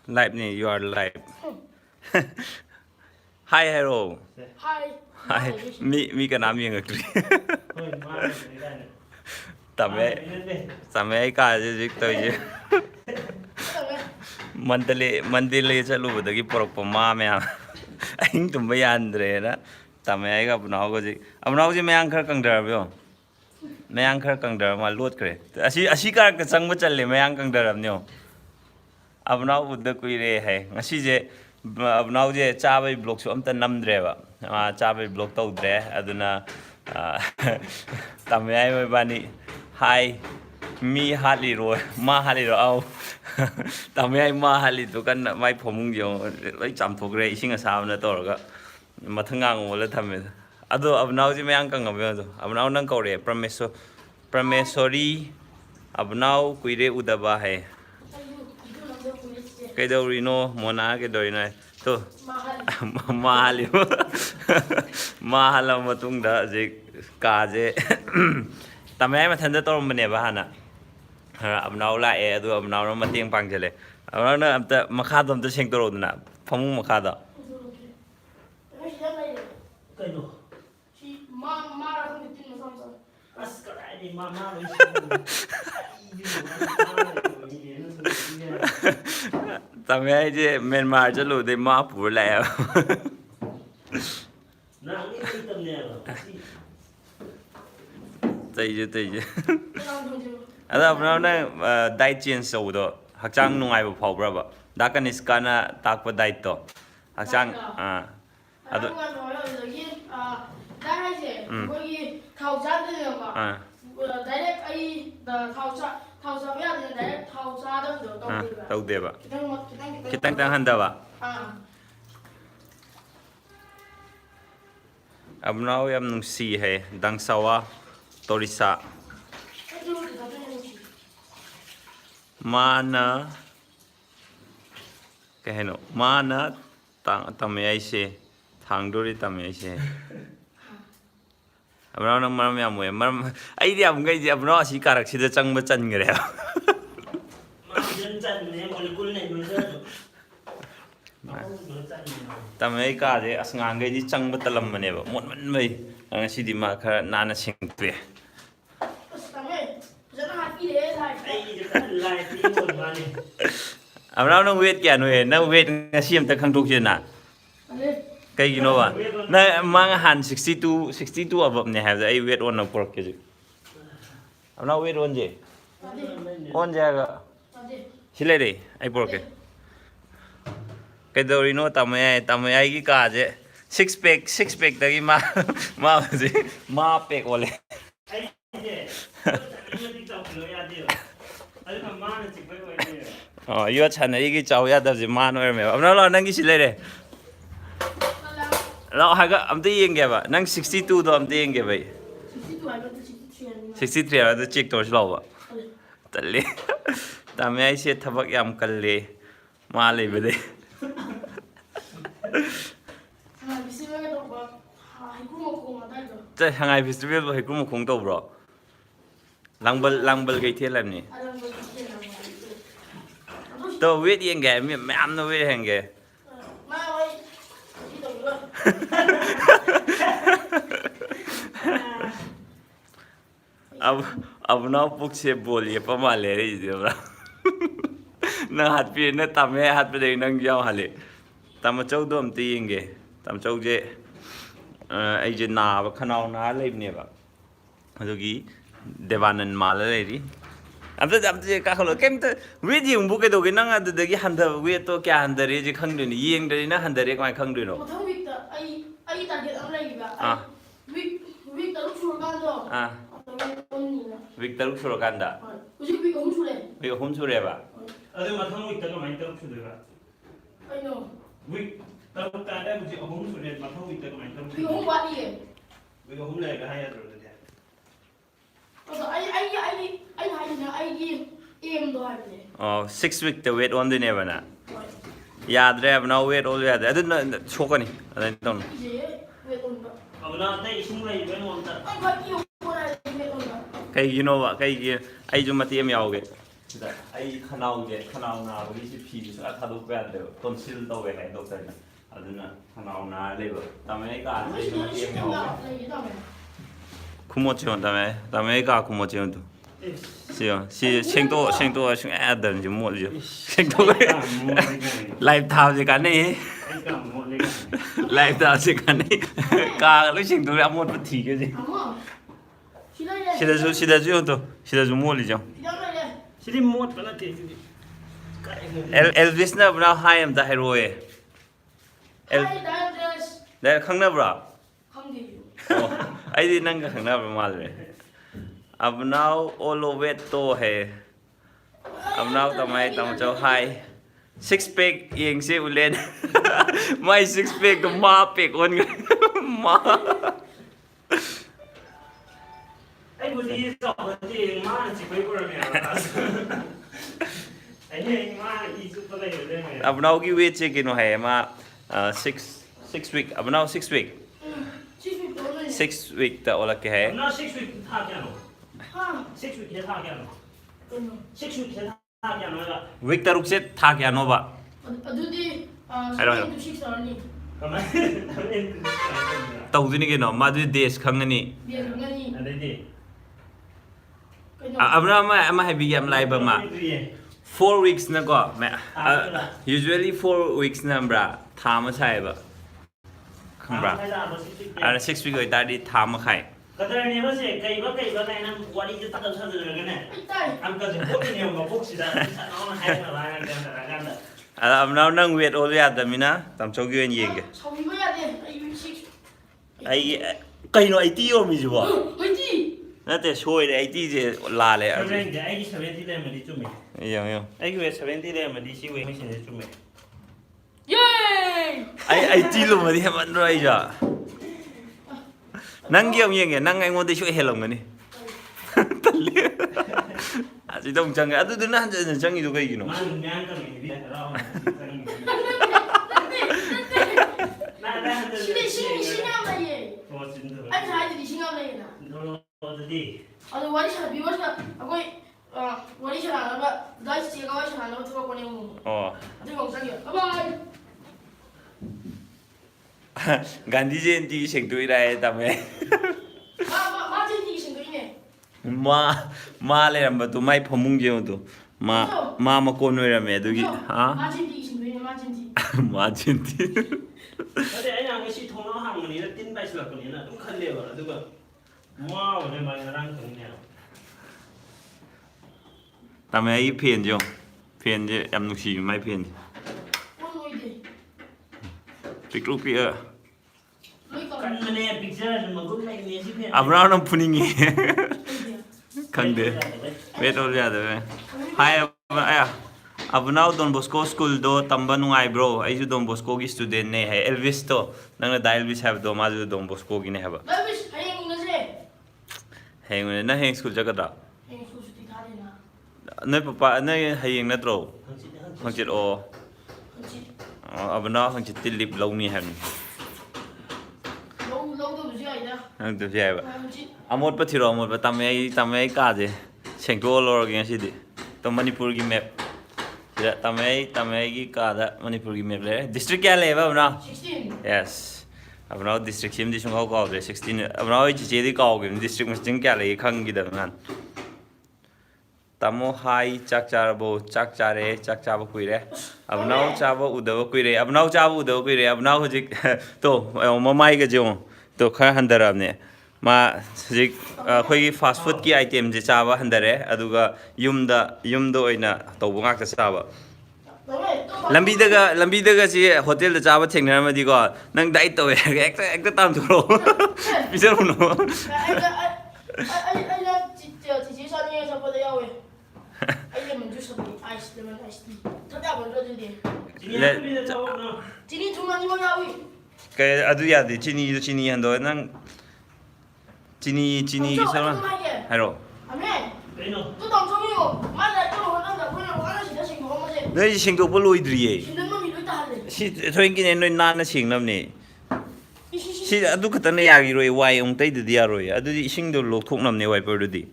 Live ni, you are live. Hi hello. Hi. Hi. Mi ka naam yung agri. Tame ka jik to je. Mandale chalu badagi porok pama me. Aing tum bayan dre na. Tame ka Abunao ko jik. Abunao je mayang khar kang dar byo. Mayang khar kang dar ma lot kre. Asi ka sang ma challe mayang kang dar amnyo. Abunao udda kuire hai. Ngasi je Abunao je chabai blog su amta namdre ba. Chabai blog tawdre aduna Tamoyai mai bani hi mi hali ro ma hali ro au Tamoyai ma hali tu kan mai phomung jo lai cham thok re ising asam na tor ga mathangang wala thame ado Abunao je mayang kang abe do Abunao nang ko re Pramesori Abunao kuire udaba hai Kaidorino mona kaidorino to mahali mahala matung da je kaje Tamoyai mathanda tormane ba hana Abunao la e adu Abunao no mateng pangjele Abunao na amta makha dom ta seng toro duna phamung makha da Tamoyai je Myanmar chalu de ma pur la ya tei ada Abunao na diet change so do hakchang nungai ba phawbra ba dakanis kana takpa diet to hakchang adu 거기 타오자들이요 막. 다이렉 아이 다 타오자야 되는 다이렉 타오자도 tawde ba kitang tang handa ba Abunao yam nungsi hai dangsawa torisa mana kaheno mana Tamoyai se thangdori Tamoyai se Abunao nang maram yam we maram ai dia am gai je Abunao si karak si da chang ba chan gre Tamoyai ka je asngang gai ji chang ba talam mane ba mon man mai ngasi di ma kha nana sing tue Abunao nang weight kya no e na weight ngasi am ta khang thok je na kai gino ba na mang han 62 above ne have ai weight on na pork ke Abunao weight on je on jaga hilai re ai pork ke kai dorino Tamoyai gi ka je six pack dagi ma je ma pack ole yo chan ai gi chaw ya da je ma no me Abunao lo nang gi hilai re lo ha ga am te yeng ge ba nang 62 do am te yeng ge bai 63 ra da check tor lo ba talle Tamoyai se thabak yam kalle ma le be de 자 상하이 페스티벌 해그럼 공도 브로 랑벌 gai thiên làm nhỉ tôi biết yên ghẻ mẹ em nó biết hàng ghẻ Abunao buk se boli pa male re ji bra na hat pi na Tamoyai hat pe dei nang jaw hale tam chau dom ti inge tam chau je ai je na ba khanau na leib ne ba adugi devanan mala le ri amta ka khalo kem ta we ji bu ke do ge nang adu dagi handa we to kya handa re ji khang duni yeng de na handa re kai khang duno thang week ta ai target am lai ba week ta lu sur kan do week ta lu sur kan da 우리 week home sure ba adu mathang week ta ka main taruk sure ba I know week taruk ta da muji home sure mathang week ta ka main taruk week home what ye week home le ga haya ro de I aim do hai 6 week the weight on the never na yaad re Abunao weight all yaad adu na chokani adai ton Abunao ta ising lai ben mon ta kai you know kai ai ju mati em yaoge ꯑꯩ ꯈꯅꯥꯎ ꯅꯥꯕꯒꯤꯁꯤ ꯐꯤꯁꯨ ꯁꯨꯡꯊꯥ ꯊꯥꯗꯣꯛꯄ ꯌꯥꯗ꯭ꯔꯦꯕ tonsil ꯇꯧꯋꯦ ꯍꯥꯏ ꯗꯣꯛꯇꯔꯅ ꯑꯗꯨꯅ ꯈꯅꯥꯎ ꯅꯥꯔ ꯂꯩꯕ ꯇꯥꯃꯦ ꯑꯩ ꯀꯥꯁꯦ ꯃꯇꯦꯡ ꯌꯥꯎꯋꯦ ꯈꯨꯃꯣꯠ ꯆꯦꯉꯣ ꯇꯥꯃꯦ ꯑꯩ ꯀꯥ ꯈꯨꯃꯣꯠ ꯆꯦꯉꯣ ꯁꯤ ꯁꯦꯡꯇꯣꯛ ꯁꯨꯡꯌꯥ ꯌꯥꯗꯕꯅꯤ ꯃꯣꯠꯂꯤꯁꯦ ꯁꯦꯡꯇꯣꯛ ꯂꯥꯏꯚ ꯊꯥꯕꯁꯦ ꯀꯥꯟꯅꯩ ꯂꯥꯏꯚ ꯊꯥꯕꯁꯦ ꯀꯥꯟꯅꯩ ꯀꯥꯒ ꯂꯣꯏ ꯁꯦꯡꯗꯣꯛꯑꯦ ꯑꯃꯣꯠꯄ ꯊꯤꯒꯁꯦ 시대주 이것도 시대주 몰리죠. 시리 못 받았대. 엘비스나 브라 하임다 헤로에. 내가 강나브라. 아이디 난가 강나브라 말래. Abunao oloveto he. Abunao tamay tamcho hai. Six pack yengse ulen. My six pack ma pack on ma. Anh vừa đi dọc thì má chỉ mấy con mèo anh ấy má đi giúp cái này ở đây này Abunao ki weight check ino hai ma 6 week Abunao 6 week 6 week ta ola ke hai nó 6 week tha kya no 6 week ke tha kya no 6 week ke tha kya no là week taruk se tha kya no ba adudi Hello. 6 arni kamai tawdini ke no ma du days khangani dia ngani ở đây đi Abunao ma hai bigam lai ba ma 4 weeks na ko usually 4 weeks na bra tha ma chai ba khang bra ara 6 week oi ta di tha ma khai cái này nó sẽ cây cái này nó qua đi cho tao sao được cái này ăn cái gì bốc nhiều mà bốc gì ra nó hay mà lại ăn cái Abunao nang weight ol ya da mina tam chog yuen yeng ge saubi ya de ai kai no ai ti yo mi ju ba hoiti nate shoi de ai ti je la le cái này cái 70 lên mà đi chung mình yo ai cái 70 lên mà đi siêu mình sẽ chung mình yay ai ti lo ma di man ro ai ja nang gyam yeng ge nang ai ngo de shoi helong ngani talli aji dong chang adu du na han chang i do kai gi no mà nhang cái này đi ra 신앙이에 아니 아이들이 신앙이에나 아니 와리샤 비워서 아고이 와리샤 안 봐. 나이스 제가 와리샤 안 하고 들어 보내고 내가 엉상이야 바이바이 Gandhi Jayanti sengtui rai tame 마 제티 신도이네 ma le ram tu mai phomung je tu ma kon noi ram e du gi ha 마 제티 신도이네 마 제티 ma Jayanti 근데 anh làm cái gì thông nó hàng này nó tin bay sửa cái này là cũng khăn liều rồi đúng không? Wow, này mà đang cái này. tame ai phen jo phen je am nu si mai phen 오노이데 picture pia Cái này picture mà cũng này này gì vậy? Abunao nam puning e khang de wait ol ya de hai aya Abunao Don Bosco school do tamba nungai bro ai ju Don Bosco gi student ne hai Elvis to nang na da Elvis have do ma ju Don Bosco gi ne have 나비스 하영 이거지 heng na heng school jaga da 하영 소수티 다리나 nơi papa nơi hayeng na tro hangchit o Abunao hangchit tilip lo ni han lâu 무지 아니다 hang tu jai ba 하영지 amot pa thiro amot pa tamai ka je sengto lor gi si di to Manipur gi map sida tamai gi ka da Manipur gi map le district kya le ba Abunao 16 yes Abunao district sim di sung ko le 16 Abunao ji je di ka gi district ma jing kya le khang gi da nan tamo hai chak charabo chak chare chak chaba kuire Abunao chaba udawa kuire Abunao chaba udawa kuire Abunao hojik to mamai ga jo to kha handarab ne ma hojik khoi fast food ki item je chaba handare aduga yumda oina to bungak ta chaba lambi daga si hotel da chaba thengna ma di ko nang dai to ekta tam thoro bijar no 아이가 진짜 지지선이에서 보다 야외 아이가 먼저 서비 아이스들만 아이스티 터다 먼저 들이 진이 중간이 뭐야 위 cái adu ya de chini hando nang chini ki saran haro 아멘 또 당첨이요 맞아 또 혼난다 그냥 하나씩 다시 먹어 보지 nei sing to boloi dri 힘든 놈이 또 할래 si thoin ki ne noi na na sing nam ni si adu khata na ya gi roi wai ong tai de dia roi adu di sing do lok thok nam ne wai per du di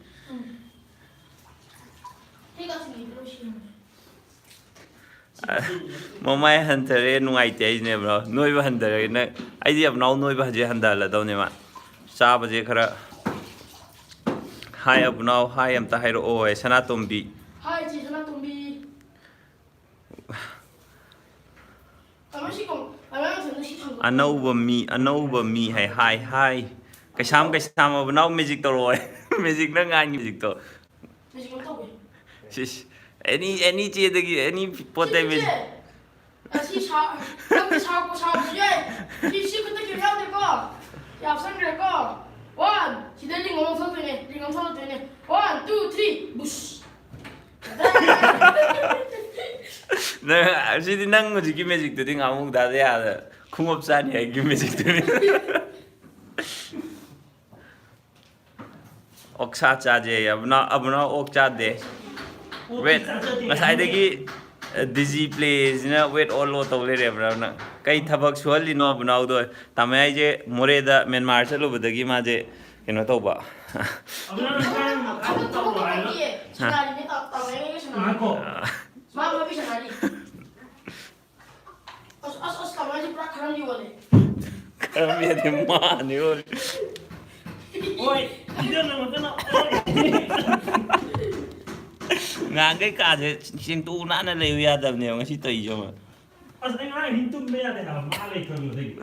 해가 지금 이러시는 Mamai Hunter, no idea, never. Noiba Hunter, idea of now Noiba Handala, don't you? Sabajekara. Hi Abunao, hi am Tahiro Oe, Sanatumbi. Hi, Sanatumbi. Anova me, hi. Kasam of now music to Roy. Music Nangan music to. Any cheer, any potem. She's hard. She could take you out the car. You have some car. One, she didn't go something. 1, 2, 3, bush. No, she didn't know to give music to think among that they are. Come up, Sanya, give music to me. Oxa Chaje, Abuna Okcha de. Wait, as I think Dizzy plays, wait all lot of later. Kai Tabak surely no Abunaudo, Tamaje, Moreda, Menmarshal over the Gimaje, in Otoba. Cái cả thì xin tu nãy nó lấy ra tầm nhiều cái gì tùy cho mà. Anh ai hình tung bây giờ thì làm má lấy thường rồi.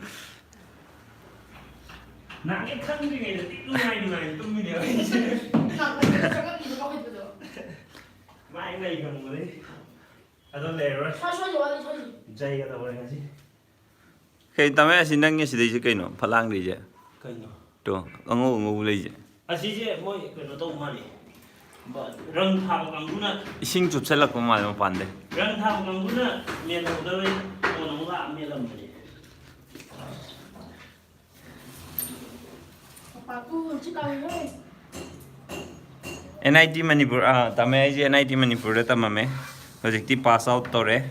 Nãy cái khăn cái này là tích này tung nhiều. Mà anh này còn rồi đấy. À tôi lấy rồi. Dây cái đầu này gì? Khi tao mới xin đăng cái gì đấy chứ cái nó phát lang đi chứ. Cái nó. Đúng, ông ngủ lấy chứ. À gì chứ mỗi cái nó tông mà đi. Răng thao bằng cũng nè. Sinh chụp sẽ là có mà phản đấy. Răng thao bằng cũng nè. Miền đầu đây, còn nó lạ miền lầm gì. NIT Manipur tame je NIT Manipur ta mame hojikti pass out tore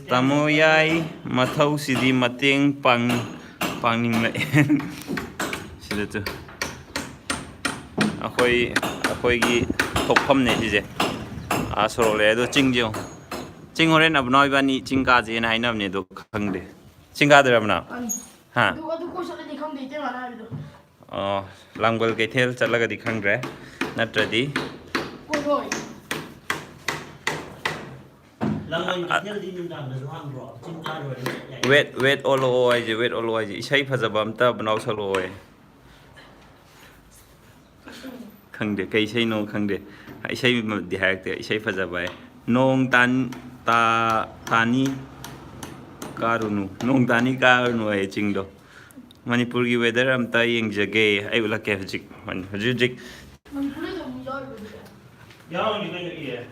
Tamoyai mathau sidi mateng pangning le sida tu akoi gi thokpham ne ji je a soro le do chingjo ching horen abnoi bani chingka je na hainam ne do khangde chingka de rabna ha langgol ke thel chalaga di khangre natradi wait all oi isai phajaba amta banau salo oi khangde kai sei no khangde isai di haikte isai phajaba nong tani karunu ai chingdo Manipur ki weather amta yengjage ai ula ke hujik Yaw ni kan iya.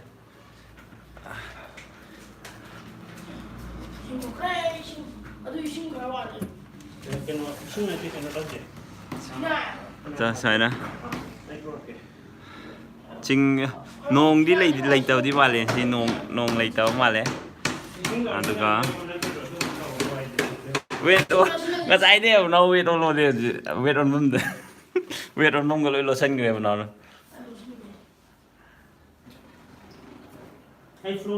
ta sai na ching nong di lei tau di male si nong lei tau male aduga wait ngas ai deu no wait on lo de wait on mum de wait on nong lo sen gre na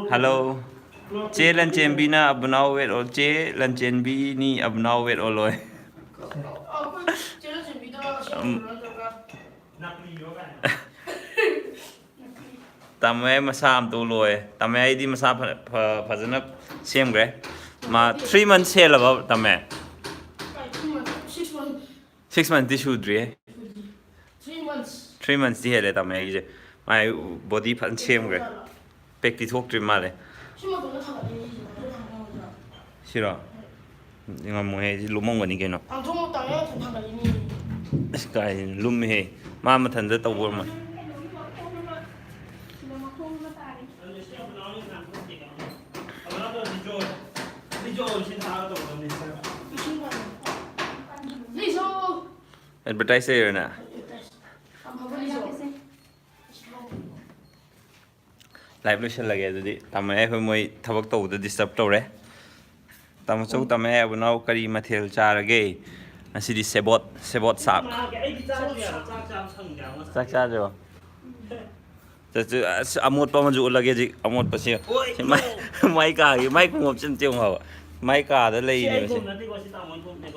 hello che lan chen bi na abnao wait or che lan chen bi ni abnao wait or loi tamai masa am tu loi tamai di masa phajana sem gre ma 3 months sale about tamai 6 months this should 3 months di hele tamai je my body phan sem gre pek ti thok tri male siro ngam mo he lumong wani keno sky lum he ma ma than da tawor ma advertiser na live lotion lage adudi tamai hoi moi thabak tawda disturb tawre tamachou tamai abunau kari mathel charage asidi sebot sap chak cha jo ꯑꯃꯣꯠꯄ ꯑꯃꯁꯨ ꯎꯠꯂꯒꯦ ꯍꯧꯖꯤꯛ ꯑꯃꯣꯠꯄꯁꯦ ꯃꯥꯏ ꯀꯥꯒꯤ ꯃꯥꯏ ꯈꯣꯡꯎꯞ ꯆꯤꯟꯇꯦꯡ ꯍꯥꯏꯕ ꯃꯥꯏ ꯀꯥꯗ ꯂꯩꯔꯤꯅꯦꯕ ꯁꯦ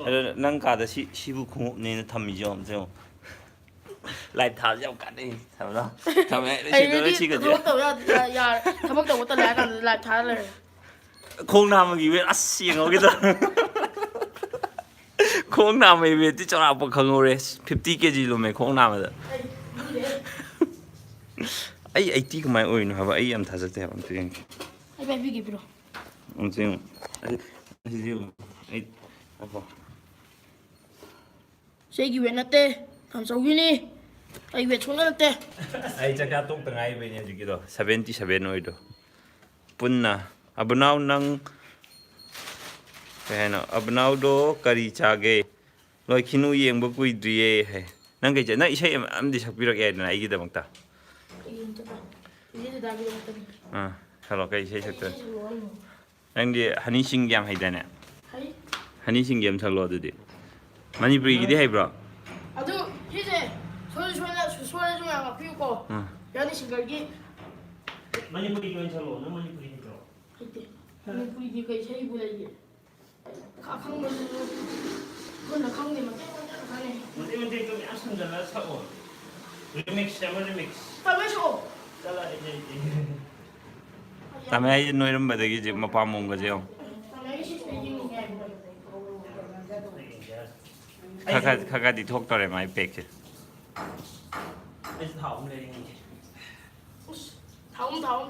ꯑꯗꯣ ꯅꯪ ꯀꯥꯗ ꯁꯤꯕꯨ ꯈꯣꯡꯎꯞꯅꯦꯅ ꯊꯝꯃꯤꯁꯦ ꯑꯝꯇ ꯌꯦꯡꯉꯣ ꯂꯥꯏꯠ ꯊꯥꯕꯁꯦ ꯌꯥꯝ ꯀꯥꯟꯅꯩ ꯊꯝꯕ꯭ꯔꯣ ꯊꯝꯃꯦ ꯁꯤꯗ ꯁꯤꯒꯁꯦ ꯊꯕꯛ ꯇꯧꯕ ꯌꯥꯔꯦ ꯊꯕꯛ ꯇꯧꯕ ꯇꯜꯂꯦ ꯍꯥꯏ ꯀꯥꯟꯗ ꯂꯥꯏꯠ ꯊꯥꯔ ꯂꯩꯔꯦ ꯈꯣꯡ ꯅꯥꯝꯃꯒꯤ ꯋꯦꯠ ꯑꯁ ꯌꯦꯡꯍꯧꯒꯦꯗ ꯈꯣꯡ ꯅꯥꯝꯃꯒꯤ ꯋꯦꯠꯇꯤ ꯆꯥꯎꯔꯥꯛꯄ ꯈꯪꯍꯧꯔꯦ 50 kg ꯂꯨꯝꯃꯦ ꯈꯣꯡ ꯅꯥꯝꯃꯗ ꯑꯩ 80 ꯀꯃꯥꯏꯅ ꯑꯣꯏꯔꯤꯅꯣ ꯍꯥꯏꯕ ꯑꯩ ꯌꯥꯝ ꯊꯥꯖꯗꯦ ꯍꯥꯏꯕ ꯑꯝꯇ ꯌꯦꯡꯒꯦ ꯑꯩ ꯄꯥꯏꯕꯤꯒꯦ ꯄꯤꯔꯣ ꯑꯝꯇ ꯌꯦꯡꯉꯨ ꯑꯁꯤꯗꯤ ꯌꯦꯡꯉꯨ ꯑꯩ ꯉꯥꯏꯈꯣ ꯑꯩꯒꯤ ꯋꯦꯠ ꯅꯠꯇꯦ ꯇꯥꯃꯣꯆꯧꯒꯤꯅꯤ ꯑꯩ ꯋꯦꯠ ꯁꯨꯡꯅ ꯅꯠꯇꯦ ꯑꯩ ꯆꯥꯛꯆꯥ ꯇꯣꯛꯇ ꯉꯥꯏꯕꯩꯅꯦ ꯍꯧꯖꯤꯛꯀꯤꯗꯣ 77 ꯑꯣꯏꯗꯣ ꯄꯨꯟꯅ ꯑꯕꯨꯅꯥꯎ ꯅꯪ ꯀꯩ ꯍꯥꯏꯅꯣ ꯑꯕꯨꯅꯥꯎꯗꯣ ꯀꯔꯤ ꯆꯥꯒꯦ ꯂꯣꯏꯈꯤꯅꯨ ꯌꯦꯡꯕ ꯀꯨꯏꯗ꯭ꯔꯤꯌꯦ ꯍꯥꯏ ꯅꯪ ꯀꯩ ꯅꯪ ꯏꯁꯩ ꯑꯃꯗꯤ ꯁꯛꯄꯤꯔꯛ ꯌꯥꯏꯗꯅ ꯑꯩꯒꯤꯗꯃꯛꯇ ꯍꯜꯂꯣ ꯀꯩ ꯏꯁꯩ ꯁꯛꯇꯣꯏ ꯅꯪꯗꯤ ꯍꯅꯤꯁꯤꯡ ꯌꯥꯝ ꯍꯩꯗꯥꯏꯅꯦ ꯍꯅꯤꯁꯤꯡꯒꯤ ꯑꯃ ꯁꯛꯂꯣ ꯑꯗꯨꯗꯤ ꯃꯅꯤꯄꯨꯔꯤꯒꯤꯗꯤ ꯍꯩꯕ꯭ꯔꯣ ꯑꯗꯨ ꯁꯤꯁꯦ ꯁꯣꯏꯔꯁꯨ ꯃꯌꯥꯝ ꯉꯥꯛꯄꯤꯌꯨꯀꯣ ꯌꯥꯅꯤ ꯁꯤꯡꯒꯔꯒꯤ ꯃꯅꯤꯄꯨꯔꯤꯒꯤ ꯑꯣꯏꯅ ꯁꯛꯂꯛꯑꯣ ꯅꯪ ꯃꯅꯤꯄꯨꯔꯤ ꯍꯩꯇ꯭ꯔꯣ ꯍꯩꯇꯦ ꯃꯅꯤꯄꯨꯔꯤꯒꯤ ꯀꯩ ꯏꯁꯩꯕꯨ ꯂꯩꯒꯦ ꯑꯈꯪꯕꯗꯨꯁꯨ ꯑꯩꯈꯣꯏꯅ ꯈꯪꯗꯦ ꯃꯇꯦꯛ ꯈꯪꯉꯦ ꯃꯇꯦꯛ ꯃꯌꯥꯝ ꯁꯝꯖꯜꯂꯒ ꯁꯛꯑꯣ ꯔꯤꯃꯤꯛꯁ ꯑꯃ ꯔꯤꯃꯤꯛꯁ ꯇꯝꯃꯦ ꯁꯛꯑꯣ ꯆꯠꯂꯣ ꯑꯩ ꯇꯥꯃꯦ ꯑꯩꯁꯦ ꯅꯣꯏꯔꯝꯕꯗꯒꯤ ꯍꯧꯖꯤꯛ ꯃꯄꯥꯝ ꯃꯣꯡꯒꯁꯦ ꯌꯦꯡꯉꯣ ꯈꯔꯗꯤ ꯊꯣꯛꯇꯧꯔꯦ ꯃꯥꯏ ꯄꯦꯛꯁꯦ ꯑꯩꯁꯨ ꯊꯥꯎ ꯑꯃ ꯂꯩꯔꯤꯉꯩꯁꯦ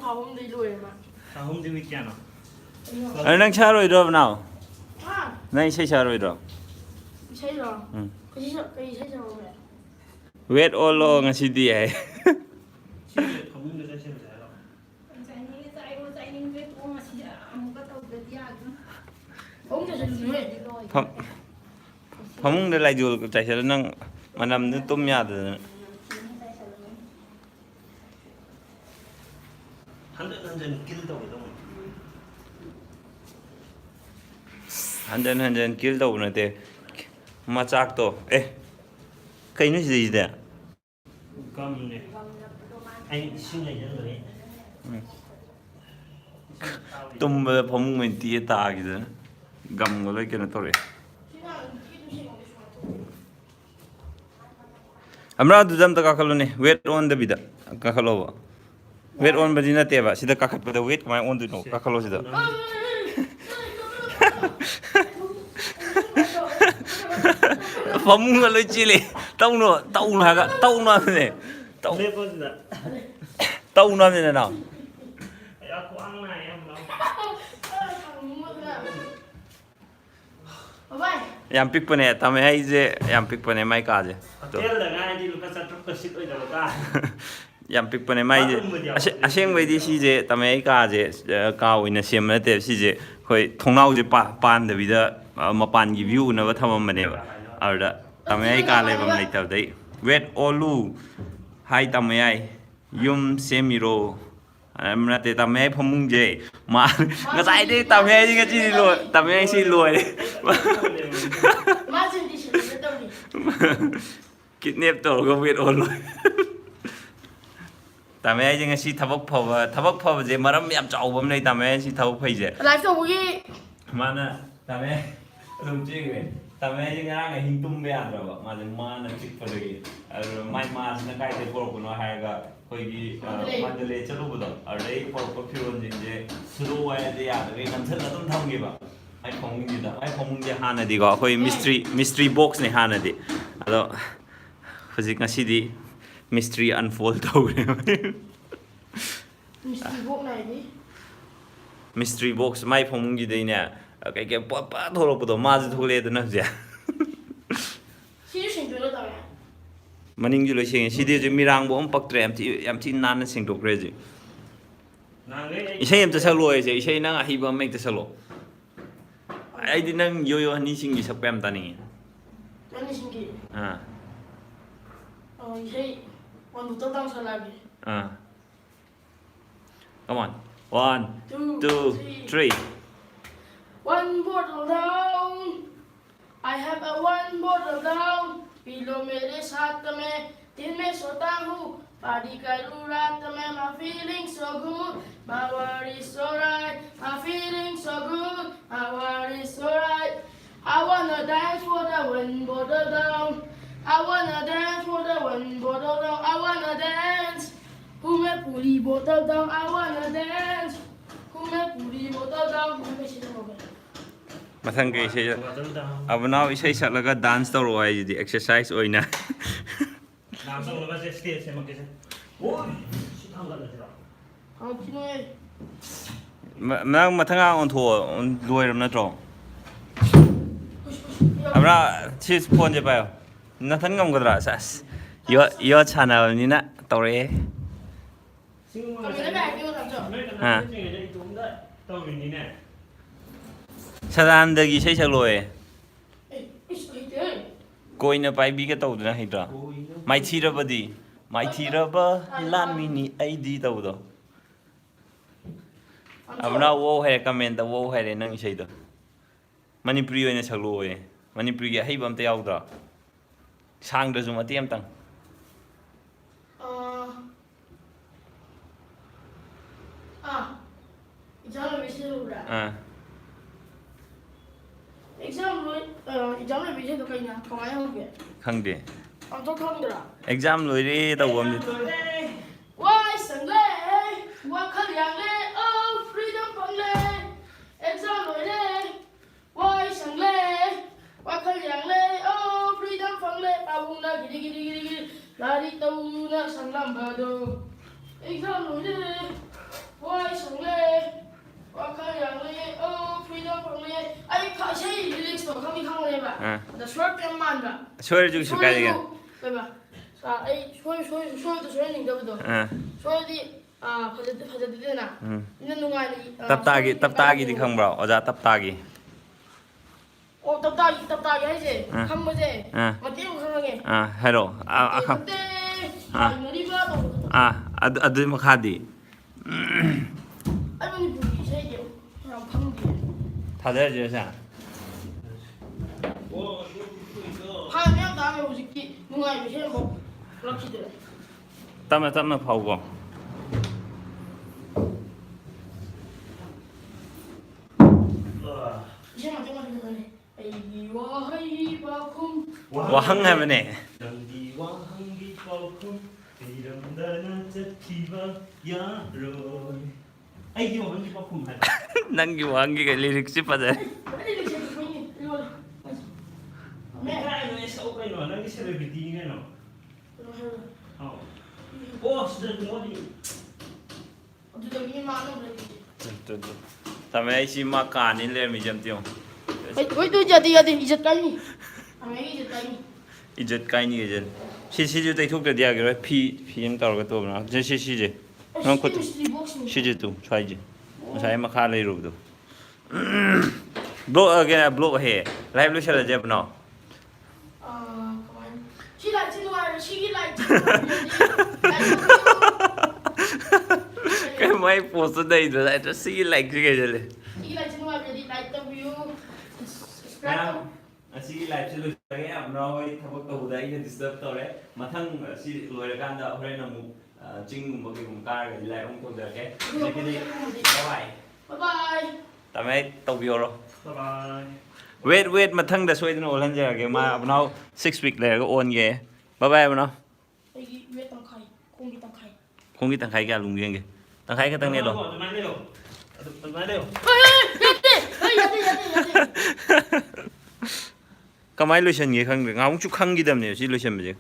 ꯊꯥꯎꯝꯗꯩ ꯂꯣꯏꯔꯦ ꯃꯥ ꯊꯥꯎꯝꯗꯤ ꯃꯤ ꯀꯌꯥꯅꯣ ꯑꯗꯣ ꯅꯪ ꯁꯛꯑꯔꯣꯏꯗ꯭ꯔꯣ ꯕꯅꯥꯎ ꯅꯪ ꯏꯁꯩ ꯁꯛꯑꯔꯣꯏꯗ꯭ꯔꯣ ꯏꯁꯩꯔꯣ ꯀꯩ ꯏꯁꯩ ꯁꯛꯑꯣꯒꯦ ꯋꯦꯠ ꯑꯣꯜꯂꯣ ꯉꯁꯤꯗꯤ ꯍꯥꯏ ꯁꯤꯁꯦ ꯐꯃꯨꯡꯗ ꯆꯠꯁꯤꯟꯁꯦ ꯍꯥꯏꯔꯣ ꯐꯃꯨꯡꯗ ꯂꯥꯏꯖꯣꯜ ꯆꯥꯏꯁꯜꯂ ꯅꯪ ꯃꯅꯝꯗꯨ ꯇꯨꯝ ꯌꯥꯗꯗꯅ ꯍꯟꯖꯟ ꯀꯤꯜ ꯇꯧꯒꯗꯧꯅꯤ ꯍꯟꯖꯟ ꯀꯤꯜ ꯇꯧꯕ ꯅꯠꯇꯦ ꯃꯆꯥꯛꯇꯣ ꯀꯩꯅꯣ ꯁꯤꯗꯩꯁꯤꯗ ꯒꯝꯅꯦ ꯑꯩ ꯏꯁꯤꯡ ꯍꯩꯖꯤꯟꯕꯅꯤ ꯇꯨꯝꯕꯗ ꯐꯃꯨꯡ ꯑꯣꯏꯅ ꯇꯤꯛꯑ ꯇꯥꯈꯤꯗꯅ ꯒꯝꯒ ꯂꯣꯏ ꯀꯩꯅꯣ ꯇꯧꯔꯛꯑꯦ ꯑꯃꯔꯥꯗꯨꯗ ꯑꯝꯇ ꯀꯥꯈꯠꯂꯨꯅꯦ ꯋꯦꯠ ꯑꯣꯟꯗꯕꯤꯗ ꯀꯥꯈꯠꯂꯣꯕ ꯋꯦꯠ ꯑꯣꯟꯕꯗꯤ ꯅꯠꯇꯦꯕ ꯁꯤꯗ ꯀꯥꯈꯠꯄꯗ ꯋꯦꯠ ꯀꯃꯥꯏꯅ ꯑꯣꯟꯗꯣꯏꯅꯣ ꯀꯥꯈꯠꯂꯣ ꯁꯤꯗ ꯐꯃꯨꯡꯒ ꯂꯣꯏ ꯆꯦꯜꯂꯦ ꯇꯧꯅꯨ ꯍꯥꯏꯔꯒ ꯇꯧꯅꯨ ꯍꯥꯏꯕꯅꯦ ꯇꯧꯅꯨ ꯍꯥꯏꯕꯅꯤ ꯅꯅꯥꯎ ꯌꯥꯝ ꯄꯤꯛꯄꯅꯦ ꯇꯝꯃꯦ ꯑꯩꯁꯦ ꯌꯥꯝ ꯄꯤꯛꯄꯅꯦ ꯃꯥꯏ ꯀꯥꯁꯦ ꯌꯥꯝ ꯄꯤꯛꯄꯅꯦ ꯃꯥꯏꯁꯦ ꯑꯁꯦꯡꯕꯩꯗꯤ ꯁꯤꯁꯦ ꯇꯝꯃꯦ ꯑꯩ ꯀꯥꯁꯦ ꯀꯥ ꯑꯣꯏꯅ ꯁꯦꯝꯕ ꯅꯠꯇꯦꯕ ꯁꯤꯁꯦ ꯑꯩꯈꯣই ꯊꯣꯡꯅꯥꯎꯁꯦ ꯄꯥꯟꯗꯕꯤꯗ ꯃꯄꯥꯟꯒꯤ ꯚ꯭ꯌꯨ ꯎꯅꯕ ꯊꯝꯃꯝꯕꯅꯦꯕ ꯑꯗꯨꯗ ꯇꯝꯃꯦ ꯑꯩ ꯀꯥ ꯂꯩꯐꯝ ꯂꯩꯇꯕꯗꯩ ꯋꯦꯠ ꯑꯣꯜꯂꯨ ꯍꯥꯏ ꯇꯝꯃꯌꯥꯏ ꯌꯨꯝ ꯁꯦꯝꯃꯤꯔꯣ ꯅꯠꯇꯦ ꯇꯝꯃꯌꯥꯏ ꯐꯃꯨꯡꯁꯦ ꯉꯁꯥꯏꯗꯩ ꯇꯝꯃꯌꯥꯏꯁꯦ ꯉꯁꯤꯗꯤ ꯂꯣꯏ ꯇꯝꯃꯌꯥꯏꯁꯤ ꯂꯣꯏꯔꯦ ꯀꯤꯠꯅꯦꯞ ꯇꯧꯔꯒ ꯋꯦꯠ ꯑꯣꯜꯂꯣꯏ ꯇꯥꯃꯦꯌꯥꯏꯁꯦ ꯉꯁꯤ ꯊꯕꯛ ꯐꯕꯁꯦ ꯃꯔꯝ ꯌꯥꯝ ꯆꯥꯎꯕ ꯑꯃ ꯂꯩ ꯇꯥꯃꯦꯌꯥꯏꯁꯤ ꯊꯕꯛ ꯐꯩꯁꯦ ꯂꯥꯏꯐ ꯇꯧꯕꯒꯤ ꯃꯥꯅ ꯇꯥꯃꯦꯌꯥꯏ ꯑꯗꯨꯝ ꯆꯦꯟꯈ꯭ꯔꯦ ꯇꯥꯃꯦꯌꯥꯏꯁꯦ ꯉꯔꯥꯡ ꯑꯍꯤꯡ ꯇꯨꯝꯕ ꯌꯥꯗ꯭ꯔꯕ ꯃꯥꯁꯦ ꯃꯥꯅ ꯆꯤꯛꯄꯗꯒꯤ ꯑꯗꯨ ꯃꯥꯏ ꯃꯥꯁꯤꯅ ꯀꯥꯏꯗꯒꯤ ꯄꯣꯔꯛꯄꯅꯣ ꯍꯥꯏꯔꯒ ꯑꯩꯈꯣꯏꯒꯤ ꯃꯟꯗꯂꯦ ꯆꯠꯂꯨꯕꯗꯣ ꯑꯗꯨꯗꯩ ꯄꯣꯔꯛꯄ ꯐꯤꯔꯣꯜꯁꯤꯡꯁꯦ ꯁꯨꯗꯣꯛꯎ ꯍꯥꯏꯔꯗꯤ ꯌꯥꯗꯕꯩ ꯅꯝꯁꯤꯜꯂ ꯑꯗꯨꯝ ꯊꯝꯈꯤꯕ ꯑꯩ ꯐꯃꯨꯡꯁꯤꯗ ꯑꯩ ꯐꯃꯨꯡꯁꯦ ꯍꯥꯟꯅꯗꯤꯀꯣ ꯑꯩꯈꯣꯏ ꯃꯤꯁꯇ꯭ꯔꯤ ꯕꯣꯛꯁꯅꯦ ꯍꯥꯟꯅꯗꯤ ꯑꯗꯣ ꯍꯧꯖꯤꯛ ꯉꯁꯤꯗꯤ ꯃꯤꯁꯇ꯭ꯔꯤ ꯑꯟꯐꯣꯜ ꯇꯧꯈ꯭ꯔꯦ ꯃꯤꯁꯇ꯭ꯔꯤ ꯕꯣꯛꯁ ꯃꯥꯏ ꯐꯃꯨꯡꯒꯤꯗꯩꯅꯦ ꯀꯩꯀꯩ ꯄꯣꯠ ꯊꯣꯛꯂꯛꯄꯗꯣ ꯃꯥꯁꯨ ꯊꯣꯛꯂꯛꯑꯦꯗꯅ ꯍꯧꯖꯤꯛ ꯃꯅꯤꯡꯁꯨ ꯂꯣꯏ ꯁꯦꯡꯉꯦ ꯁꯤꯗꯤ ꯍꯧꯖꯤꯛ ꯃꯤꯔꯥꯡꯕꯨ ꯑꯃ ꯄꯛꯇ꯭ꯔꯦ ꯌꯥꯝ ꯊꯤ ꯅꯥꯟꯅ ꯁꯦꯡꯗꯣꯛꯈ꯭ꯔꯦ ꯍꯧꯖꯤꯛ ꯏꯁꯩ ꯑꯝꯇ ꯁꯛꯂꯛꯑꯣ ꯑꯩꯁꯦ ꯏꯁꯩ ꯅꯪ ꯑꯍꯩꯕ ꯑꯃ ꯍꯦꯛꯇ ꯁꯛꯂꯛꯑꯣ ꯑꯩꯗꯤ ꯅꯪ ꯌꯣꯌꯣ ꯍꯅꯤꯁꯤꯡꯒꯤ ꯁꯛꯄ ꯌꯥꯝ ꯇꯥꯅꯤꯡꯉꯦ 이제 오늘부터 당선하기. Come on. 1, 2, 3. One bottle down. I have a one bottle down. Below मेरे साथ में Tin me so tahu, body kalura, my feeling so good, my world is so right, my feeling so good, my world is so right. I wanna dance for the wind, bottle down. I wanna dance for the wind, bottle down. I wanna dance. Who me puri bottle down? I wanna dance. Who me puri bottle down? Who me sit over? Mathang kay siya. Abunao isay saklaga dance tawro ay di exercise oy na. Dance tawro ba stage se magkisa. Oh, sitang gala sila. Ang Pinoy. Mang mathanga on tho on loiram na tro. Abra cheese phone je payo. Nathan ngam gadra sas. Yo channel ni na tawre. Ha. Sadam dagi sei sakloe. Koina pai bi ka tawdna hidra. Mai thirabadi. Mai thiraba lan mini id tawdo. Abra wo hai comment da wo hai nang isai do. Manipuri oina sakloe. Manipuri ge hei bam te yaudra. Sang da zum atiam tang. Exam revision ura. Exam revision to kaya kamay ho ge. Khangde. Ang to khangdra. Exam loi re da wam ni. Why sangle? Wa khalyang le oh freedom pang le. Exam loi le. Why sangle? Wa khalyang le oh freedom pang le. Pawung na gidi gidi gidi gidi. Lari tau na sanglam bado. Exam loi le. Why sangle? Oh, freedom from me. I can't say lyrics to come here. The short term man. Sorry, you should get again. I show the training. Show the Padadina. Taptagi di khang bro. Oja taptagi. Oh, taptagi hai je. Kham mo je. Mati mo khang ge. Hello. Kham. Neiba. Adu makhadi. I don't need to say you. 다들 제사. 하면 다음에 오직기 누가 이제 뭐 그렇게들. 땀나 파우고. 이제만 정말 그러네. 아이와 하이바쿰. 와항 하면네. 와 한기 바쿰. 이름다나 zettiba 야로. 아이기 한기 바쿰 할. 난기 왕기가 리릭스 빠져. Kaya no sa okay no, nang celebrity nga no. Oh. Oh, sa modi. Tama si makanin le mi jam tiong. Wait, jadi ijat kami. Amai ijat kami. Ijat kai ni gen. Si ju tai thuk da dia ge pi em tar ga to na. Je si je. Nang ko si je tu try je. Sai makha le ru do. Blow again blow he. Live lu shala je bno. She likes to know she likes Cái máy post ở đây rồi lại nó xí lạnh cái gì rồi. She likes to know really like the view. Nào, xí lạnh chứ lười cái em nói thằng bác tàu đấy cái disturb tàu đấy. Mà thằng xí lười là can đó hôm nay là một chinh một cái cùng ca rồi lại ông tàu được cái gì. Bye bye. Bye bye. Tao mấy tàu biểu rồi. Bye bye. Wait mà thằng đã xoay nó lên giờ cái mà Abunao 6 week này có ôn kìa. Bye bye Abunao. Wait tang khai, không đi tang khai. Không biết thằng khai cái lùng riêng kìa. Thằng khai cái thằng này rồi. Cái máy lotion gì không được, ngóng chút khăn gì đâm này, chỉ lotion mà chứ.